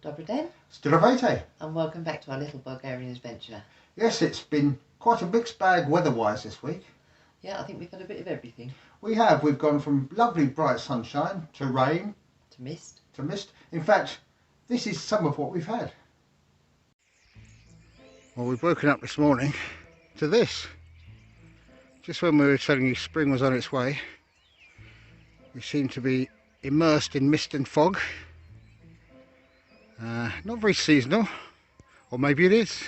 Dobry den. Zdravejte. And welcome back to our little Bulgarian adventure. Yes, it's been quite a mixed bag weather-wise this week. Yeah, I think we've had a bit of everything. We have. We've gone from lovely bright sunshine to rain. To mist. To mist. In fact, this is some of what we've had. Well, we've woken up this morning to this. Just when we were telling you spring was on its way, we seem to be immersed in mist and fog. Not very seasonal, or maybe it is.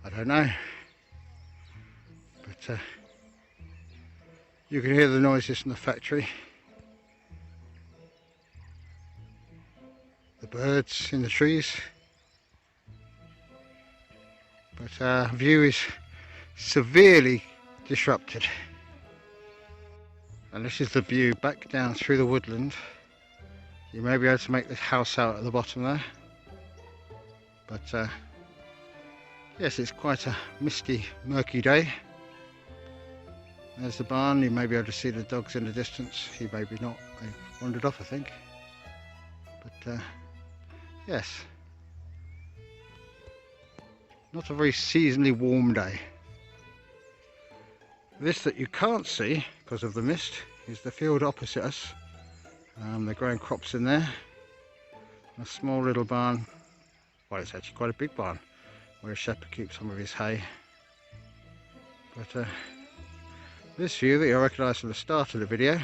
I don't know. But you can hear the noises from the factory. The birds in the trees. But our view is severely disrupted. And this is the view back down through the woodland. You may be able to make this house out at the bottom there. But yes, it's quite a misty, murky day. There's the barn. You may be able to see the dogs in the distance. You maybe not. They've wandered off, I think. But yes, not a very seasonally warm day. This that you can't see because of the mist is the field opposite us. They're growing crops in there. A small little barn. Well, it's actually quite a big barn where a shepherd keeps some of his hay. But this view that you'll recognise from the start of the video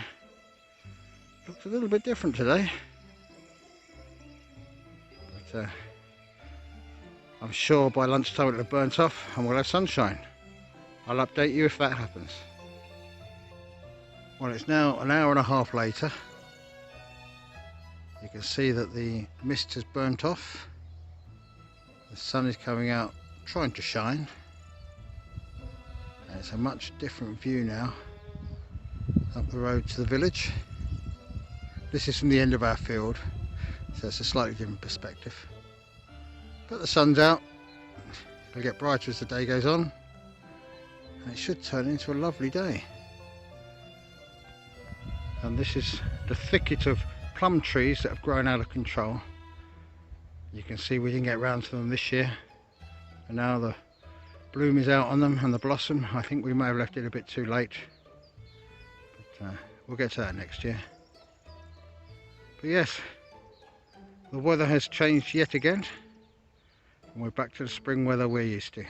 looks a little bit different today. But I'm sure by lunchtime it'll have burnt off and we'll have sunshine. I'll update you if that happens. Well, it's now an hour and a half later. You can see that the mist has burnt off. The sun is coming out, trying to shine. And it's a much different view now up the road to the village. This is from the end of our field, so it's a slightly different perspective. But the sun's out. It'll get brighter as the day goes on. And it should turn into a lovely day. And this is the thicket of plum trees that have grown out of control. You can see we didn't get round to them this year, and now the bloom is out on them and the blossom. I think we may have left it a bit too late, but we'll get to that next year. But yes, the weather has changed yet again, and we're back to the spring weather we're used to.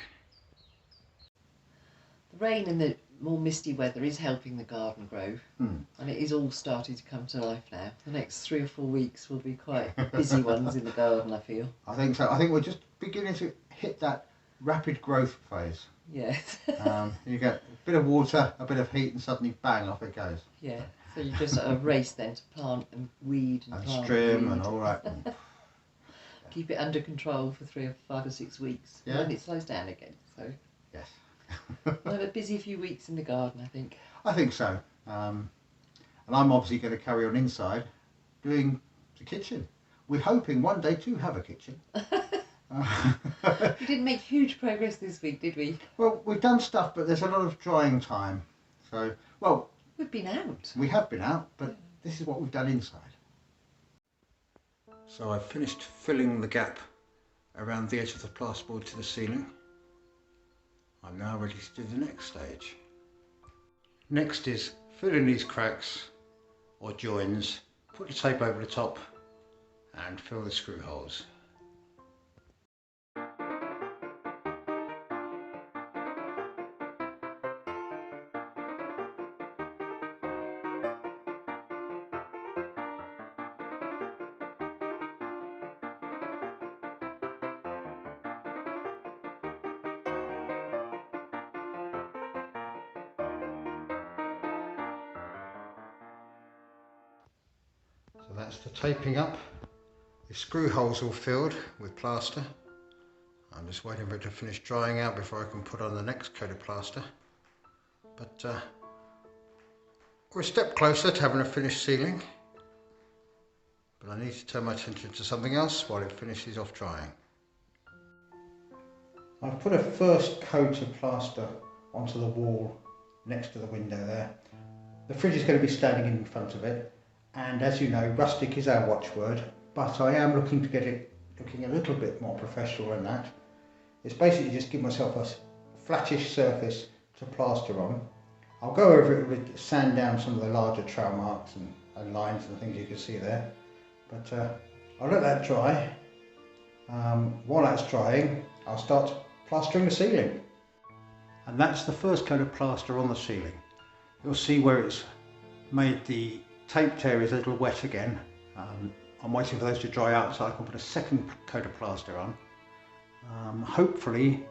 The rain and the more misty weather is helping the garden grow, and it is all starting to come to life now. The next 3 or 4 weeks will be quite busy ones in the garden, I feel. I think so. I think we're just beginning to hit that rapid growth phase. Yes. You get a bit of water, a bit of heat, and suddenly bang, off it goes. Yeah, so you just sort of race then to plant and weed and plant trim and all that. Keep it under control for 3 or 5 or 6 weeks, yeah. And then it slows down again. So yes. We'll have a busy few weeks in the garden, I think. I think so. And I'm obviously going to carry on inside doing the kitchen. We're hoping one day to have a kitchen. We didn't make huge progress this week, did we? Well, we've done stuff, but there's a lot of drying time. So, well... We've been out. We have been out, but this is what we've done inside. So I've finished filling the gap around the edge of the plasterboard to the ceiling. I'm now ready to do the next stage. Next is fill in these cracks or joins, put the tape over the top and fill the screw holes. So that's the taping up. The screw holes all filled with plaster. I'm just waiting for it to finish drying out before I can put on the next coat of plaster. But we're a step closer to having a finished ceiling. But I need to turn my attention to something else while it finishes off drying. I've put a first coat of plaster onto the wall next to the window there. The fridge is going to be standing in front of it, and as you know, rustic is our watchword, but I am looking to get it looking a little bit more professional than that. It's basically just give myself a flattish surface to plaster on. I'll go over it with sand down some of the larger trail marks and lines and things you can see there. But I'll let that dry. While that's drying, I'll start plastering the ceiling. And that's the first coat of plaster on the ceiling. You'll see where it's made the taped areas a little wet again. I'm waiting for those to dry out so I can put a second coat of plaster on. Hopefully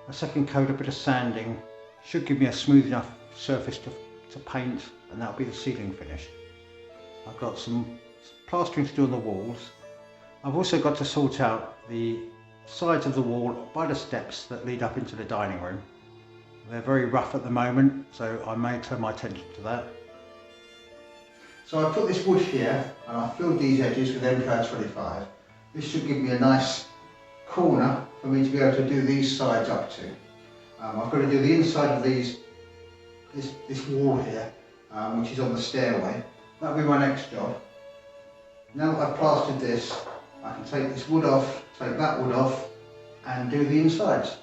a second coat, a bit of sanding, should give me a smooth enough surface to paint, and that'll be the ceiling finish. I've got some plastering to do on the walls. I've also got to sort out the sides of the wall by the steps that lead up into the dining room. They're very rough at the moment, so I may turn my attention to that. So I put this wood here and I filled these edges with MPI 25. This should give me a nice corner for me to be able to do these sides up to. I've got to do the inside of this wall here, which is on the stairway. That'll be my next job. Now that I've plastered this, I can take this wood off, take that wood off, and do the insides.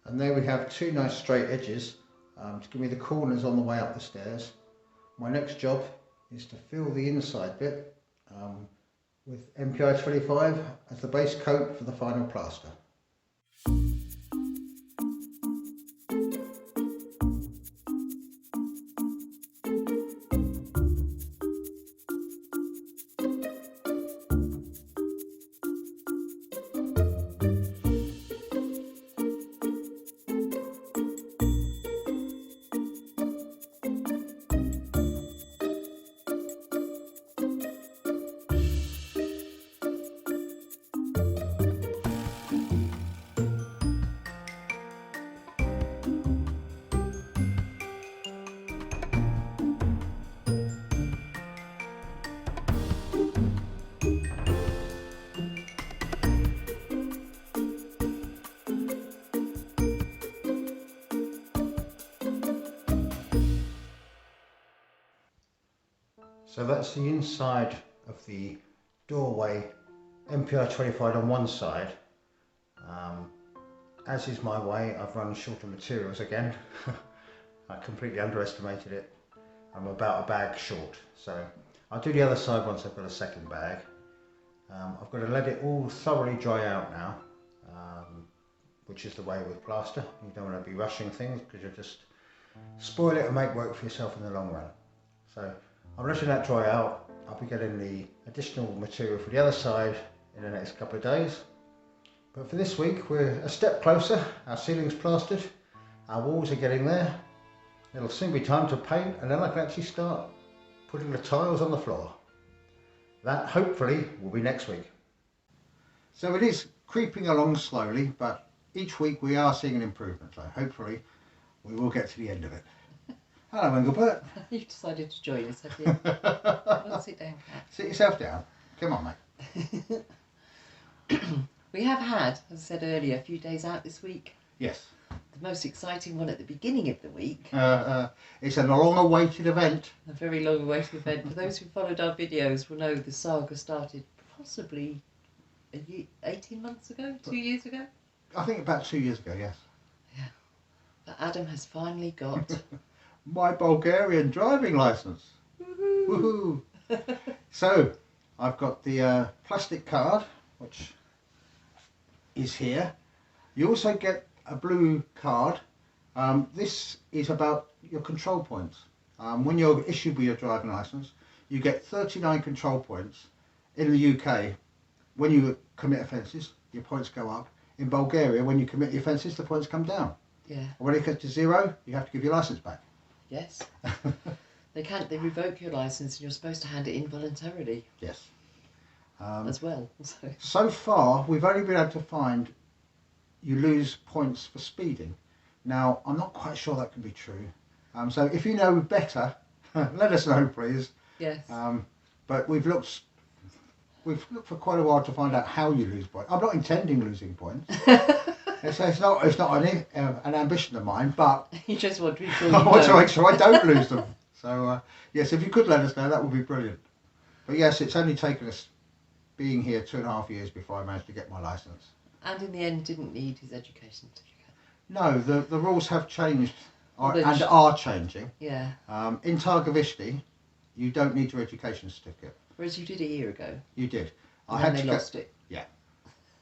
And there we have two nice straight edges to give me the corners on the way up the stairs. My next job is to fill the inside bit with MPI 25 as the base coat for the final plaster. So that's the inside of the doorway, MPI 25 on one side. As is my way, I've run short of materials again. I completely underestimated it. I'm about a bag short, so I'll do the other side once I've got a second bag. I've got to let it all thoroughly dry out now, which is the way with plaster. You don't want to be rushing things because you'll just spoil it and make work for yourself in the long run. So I'm letting that dry out. I'll be getting the additional material for the other side in the next couple of days. But for this week, we're a step closer. Our ceiling's plastered, our walls are getting there. It'll soon be time to paint, and then I can actually start putting the tiles on the floor. That hopefully will be next week. So it is creeping along slowly, but each week we are seeing an improvement. So hopefully we will get to the end of it. Hello, Englebert. You've decided to join us, have you? Well, sit down, Cat. Sit yourself down. Come on, mate. We have had, as I said earlier, a few days out this week. Yes. The most exciting one at the beginning of the week. It's a long-awaited event. A very long-awaited event. For those who followed our videos will know the saga started possibly 18 months ago, 2 years ago? I think about 2 years ago, yes. Yeah. But Adam has finally got... my Bulgarian driving licence. Woohoo! So, I've got the plastic card, which is here. You also get a blue card. This is about your control points. When you're issued with your driving licence, you get 39 control points. In the UK, when you commit offences, your points go up. In Bulgaria, when you commit the offences, the points come down. Yeah. And when it gets to 0, you have to give your licence back. Yes. They revoke your licence and you're supposed to hand it in voluntarily. Yes. as well. So far, we've only been able to find you lose points for speeding. Now, I'm not quite sure that can be true. So if you know better, let us know, please. Yes. But we've looked for quite a while to find out how you lose points. I'm not intending losing points. It's not an ambition of mine, but you just want to be sure I want to make sure I don't lose them. So yes, if you could let us know, that would be brilliant. But yes, it's only taken us being here 2.5 years before I managed to get my licence. And in the end, didn't need his education certificate. No, the rules have changed and are changing. Yeah. In Targovishti, you don't need your education certificate. Whereas you did a year ago. You did. And then they lost it. Yeah.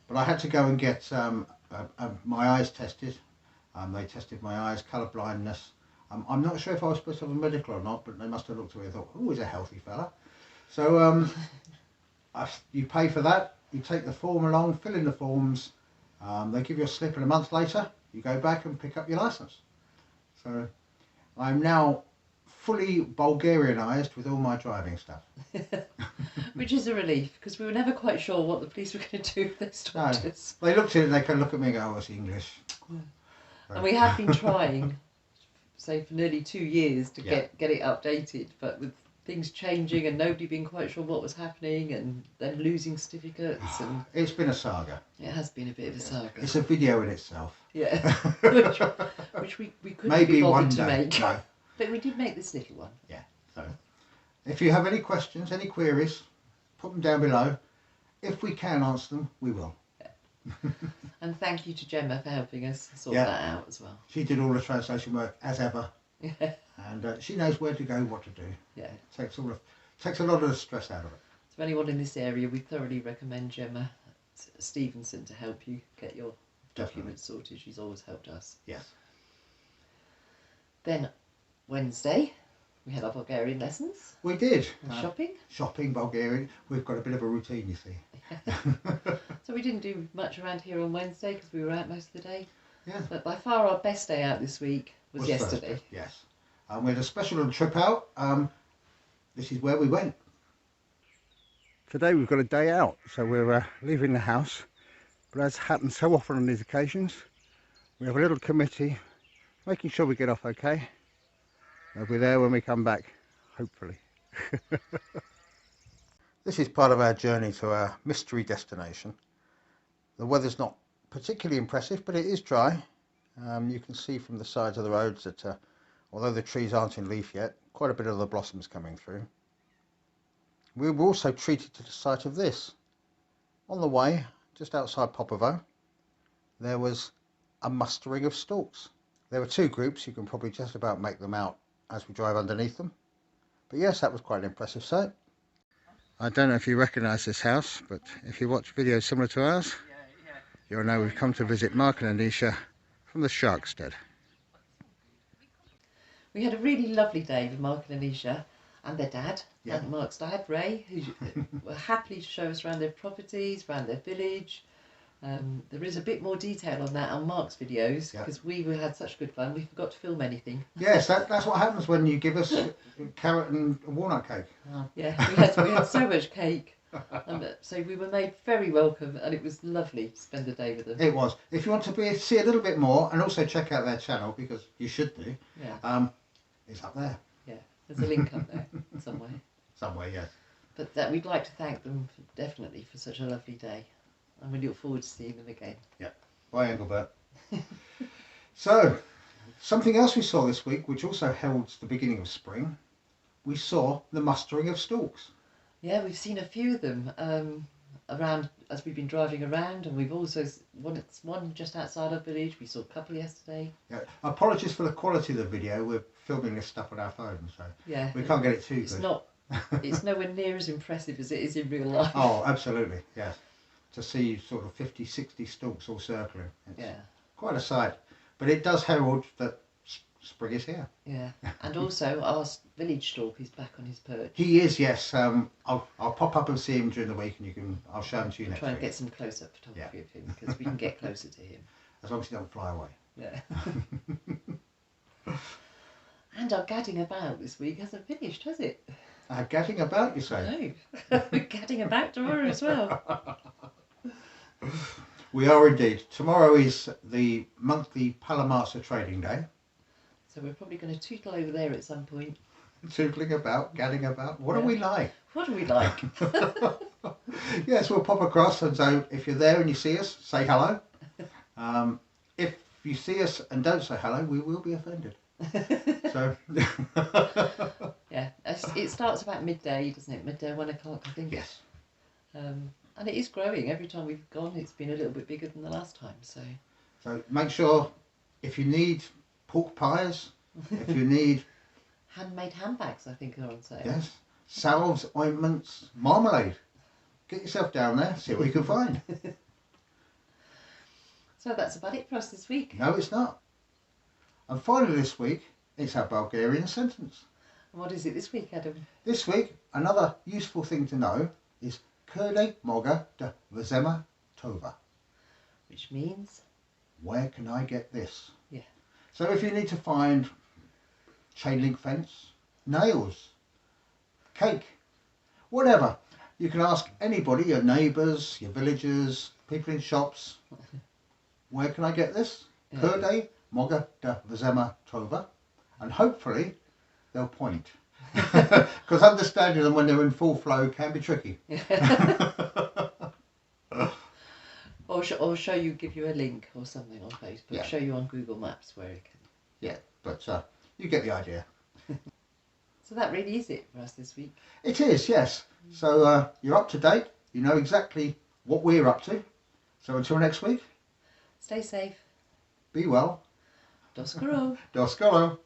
But I had to go and get my eyes tested. They tested my eyes, colour blindness. I'm not sure if I was supposed to have a medical or not, but they must have looked at me and thought, oh, he's a healthy fella. So you pay for that, you take the form along, fill in the forms, they give you a slip, and a month later you go back and pick up your licence. So I'm now fully Bulgarianised with all my driving stuff. Which is a relief, because we were never quite sure what the police were going to do if they stopped us. They looked at it and they can look at me and go, oh, it's English. Yeah. And we have been trying, say, for nearly 2 years to get it updated, but with things changing and nobody being quite sure what was happening, and then losing certificates, and it's been a saga. It has been a bit of a saga. It's a video in itself. Yeah, which we couldn't maybe be bothered one to day. make. No. But we did make this little one. Yeah. So if you have any questions, any queries, put them down below. If we can answer them, we will. Yeah. And thank you to Gemma for helping us sort that out as well. She did all the translation work as ever. Yeah. And she knows where to go, what to do. Yeah. Takes a lot of the stress out of it. To anyone in this area, we thoroughly recommend Gemma Stevenson to help you get your documents sorted. She's always helped us. Yes. Then Wednesday, we had our Bulgarian lessons. We did. Shopping. Shopping, Bulgarian. We've got a bit of a routine, you see. So we didn't do much around here on Wednesday because we were out most of the day. Yeah. But by far our best day out this week was yesterday. Thursday. Yes. We had a special little trip out. This is where we went. Today we've got a day out, so we're leaving the house. But as happens so often on these occasions, we have a little committee making sure we get off okay. They'll be there when we come back, hopefully. This is part of our journey to our mystery destination. The weather's not particularly impressive, but it is dry. You can see from the sides of the roads that although the trees aren't in leaf yet, quite a bit of the blossoms coming through. We were also treated to the sight of this. On the way, just outside Popovo, there was a mustering of storks. There were two groups, you can probably just about make them out as we drive underneath them. But yes, that was quite an impressive sight. I don't know if you recognise this house, but if you watch videos similar to ours, you'll know we've come to visit Mark and Anisha from the Shark's Den. We had a really lovely day with Mark and Anisha and their dad, and Mark's dad, Ray, who were happy to show us around their properties, around their village. There is a bit more detail on that on Mark's videos, because we had such good fun, we forgot to film anything. Yes, that's what happens when you give us carrot and walnut cake. Yeah, we had so much cake. So we were made very welcome, and it was lovely to spend the day with them. It was. If you want to see a little bit more, and also check out their channel, because you should do, it's up there. Yeah, there's a link up there somewhere. Somewhere, yes. But we'd like to thank them definitely for such a lovely day, and we look forward to seeing them again. Yeah. Bye, Englebert. So, something else we saw this week, which also heralds the beginning of spring, we saw the mustering of storks. Yeah, we've seen a few of them around as we've been driving around, and we've also one just outside our village. We saw a couple yesterday. Yeah. Apologies for the quality of the video. We're filming this stuff on our phone, so we can't get it too good. It's nowhere near as impressive as it is in real life. Oh, absolutely, yes. To see sort of 50, 60 storks all circling. It's quite a sight. But it does herald that spring is here. Yeah, and also our village stork is back on his perch. He is, yes. I'll pop up and see him during the week, and I'll show him to you next week. Try and get some close-up photography of him, because we can get closer to him. As long as he don't fly away. Yeah. And our gadding about this week hasn't finished, has it? Gadding about, you say? No, we're gadding about tomorrow as well. We are indeed. Tomorrow is the monthly Palamaster trading day. So we're probably going to tootle over there at some point. Tootling about, gadding about. What are we like? What are we like? Yes, we'll pop across, and so if you're there and you see us, say hello. If you see us and don't say hello, we will be offended. So yeah, it starts about midday, doesn't it? Midday, 1 o'clock, I think. yes. And it is growing. Every time we've gone, it's been a little bit bigger than the last time. So make sure, if you need pork pies, if you need handmade handbags, I think, are on sale. yes, salves, ointments, marmalade, get yourself down there, see what you can find. So that's about it for us this week. No, it's not. And finally this week, it's our Bulgarian sentence. And what is it this week, Adam? This week, another useful thing to know is Къде, мога, взема, това. Which means? Where can I get this? Yeah. So if you need to find chain link fence, nails, cake, whatever, you can ask anybody, your neighbours, your villagers, people in shops, where can I get this? Yeah. Къде, мога, взема, това. And hopefully they'll point. Because understanding them when they're in full flow can be tricky. or show you, give you a link or something on Facebook. Yeah. Show you on Google Maps where it can. Yeah, but you get the idea. So that really is it for us this week. It is, yes. So you're up to date. You know exactly what we're up to. So until next week, Stay safe. be well. Do skoro. Skoro.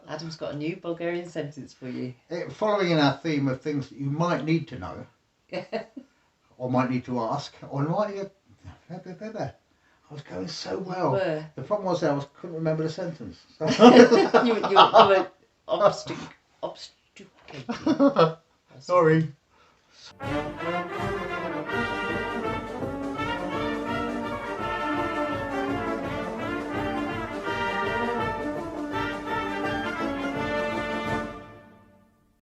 Adam's got a new Bulgarian sentence for you. Following in our theme of things that you might need to know, or might need to ask, or might need to... I was going so well. The problem was I couldn't remember the sentence. you were obfuscating. Sorry.